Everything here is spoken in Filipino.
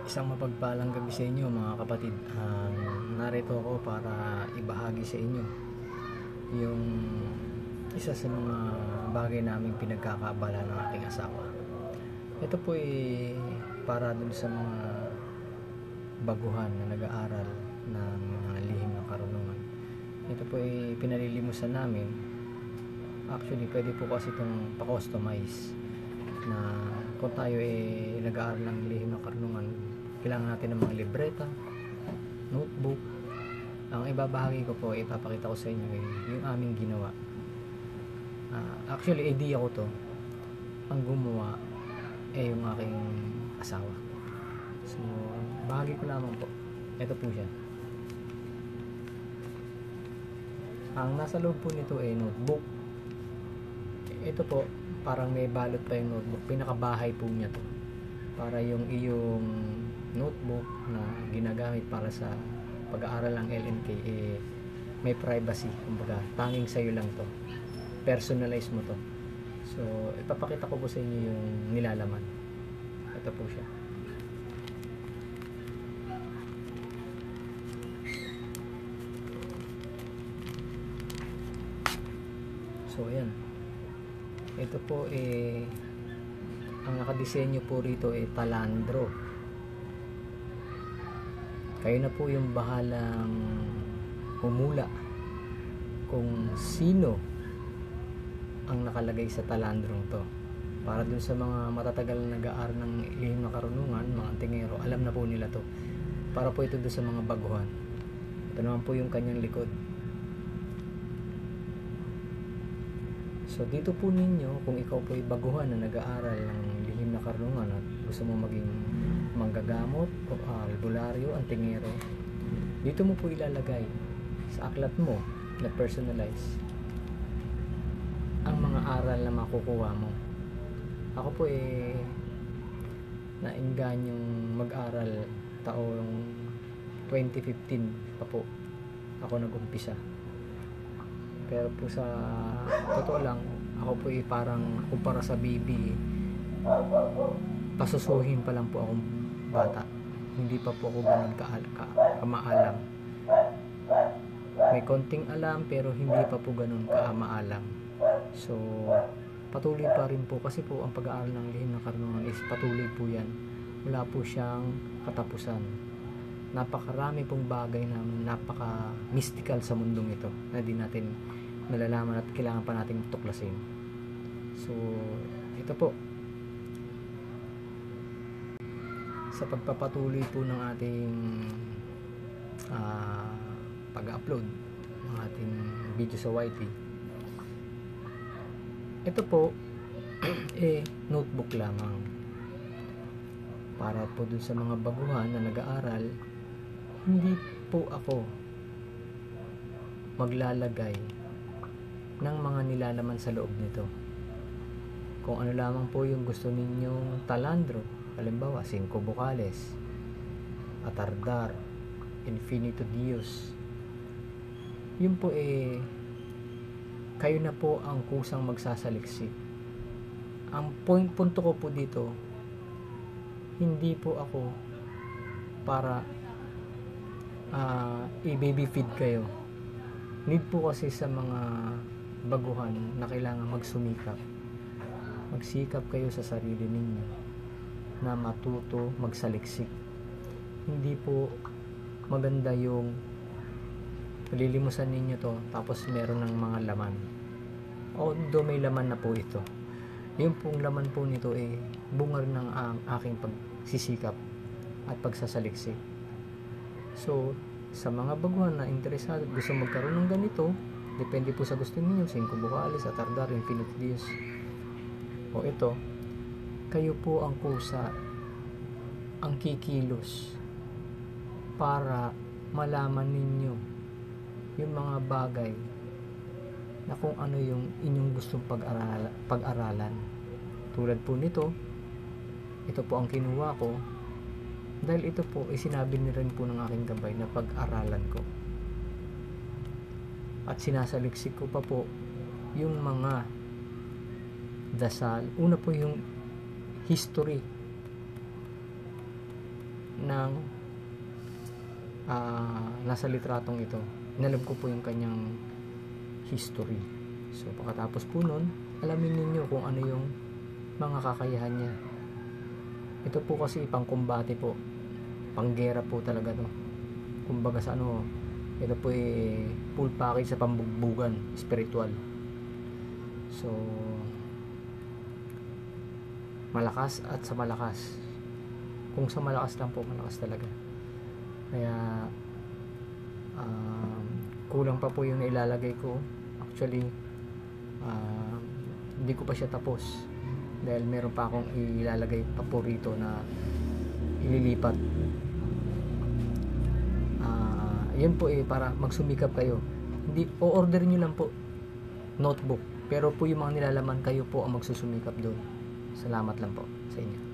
Isang mapagpalang gabi sa inyo mga kapatid. Narito ako para ibahagi sa inyo yung isa sa mga bagay naming pinagkakaabala ng aking asawa. Ito po ay para dun sa mga baguhan na nag-aaral ng mga lihim ng karunungan. Ito po ay pinalilimusan namin. Actually, pwede po kasi itong pa-customize na kung tayo ay nag-aaral ng lihim ng karunungan, kailangan natin ng mga libreta, notebook. Ang ibabahagi ko po, ipapakita ko sa inyo yung aming ginawa. Actually, idea ko to. Ang gumawa ay yung aking asawa. So, bahagi ko lamang po. Ito po siya. Ang nasa loob po nito ay notebook. Ito po, parang may balot pa yung notebook. Pinakabahay po niya to. Para yung iyong notebook na ginagamit para sa pag-aaral ng LNK may privacy. Kumbaga, tanging sa'yo lang to. Personalize mo to. So, ipapakita ko po sa inyo yung nilalaman. Ito po siya. So, ayan. Ito po ang nakadisenyo po rito ay talandro. Kayo na po yung bahalang humula kung sino ang nakalagay sa talandrong to. Para dun sa mga matatagal na nag-aaral ng lihim na karunungan, mga tingero, alam na po nila to. Para po ito dun sa mga baguhan. Ito naman po yung kanyang likod. So dito po ninyo, kung ikaw po ay baguhan na nag-aaral ng lihim na karunungan at gusto mo maging manggagamot o albularyo, antingero, dito mo po ilalagay sa aklat mo na personalize ang mga aral na makukuha mo. Ako po naingganyong mag-aral taong 2015 pa po ako nag-umpisa. Pero po sa totoo lang, ako po parang kumpara sa baby, pasusuhin pa lang po akong bata. Hindi pa po ako ganun kamaalam. May konting alam pero hindi pa po ganun kamaalam. So, patuloy pa rin po kasi po ang pag-aaral ng lihim ng karunungan is patuloy po yan. Wala po siyang katapusan. Napakarami pong bagay na napaka-mystical sa mundong ito na di natin nalalaman at kailangan pa nating tuklasin. So, ito po. Sa pagpapatuloy po ng ating pag-upload ng ating video sa YT, ito po notebook lamang para po dun sa mga baguhan na nag-aaral. Hindi po ako maglalagay ng mga nilalaman sa loob nito. Kung ano lamang po yung gusto ninyong talandro, halimbawa 5 bukales, atardar, infinito Dios, yun po kayo na po ang kusang magsasaliksik. Ang punto ko po dito, hindi po ako para i-baby feed kayo. Need po kasi sa mga baguhan na kailangan magsumikap. Magsikap kayo sa sarili ninyo na matuto magsaliksik. Hindi po maganda yung lilimusan ninyo to tapos meron ng mga laman. Although may laman na po ito, yung pong laman po nito bunga ng aking pagsisikap at pagsasaliksik. So, sa mga baguhan na interesado at gusto magkaroon ng ganito, depende po sa gusto niyo, 5 bukales, atardar, infinite Dios, o ito, kayo po ang kusa, ang kikilos para malaman ninyo yung mga bagay na kung ano yung inyong gustong pag-aralan. Tulad po nito, ito po ang kinuha ko dahil ito po sinabi ni rin po ng aking gabay na pag-aralan ko. At sinasaliksik ko pa po yung mga dasal. Una po yung history ng nasa litratong ito. Inalam ko po yung kanyang history. So pagkatapos po nun, alamin ninyo kung ano yung mga kakayahan niya. Ito po kasi pangkumbate po, panggera po talaga to. Kumbaga sa ano, ito po full package sa pambugbugan, spiritual. So malakas at sa malakas. Kung sa malakas lang po, malakas talaga. Kaya kulang pa po yung nailalagay ko. Actually, hindi ko pa siya tapos dahil meron pa akong ilalagay pa po rito na ililipat. Yun po para magsumikap kayo. Hindi, o-order nyo lang po notebook, pero po yung mga nilalaman, kayo po ang magsusumikap doon. Salamat lang po sa inyo.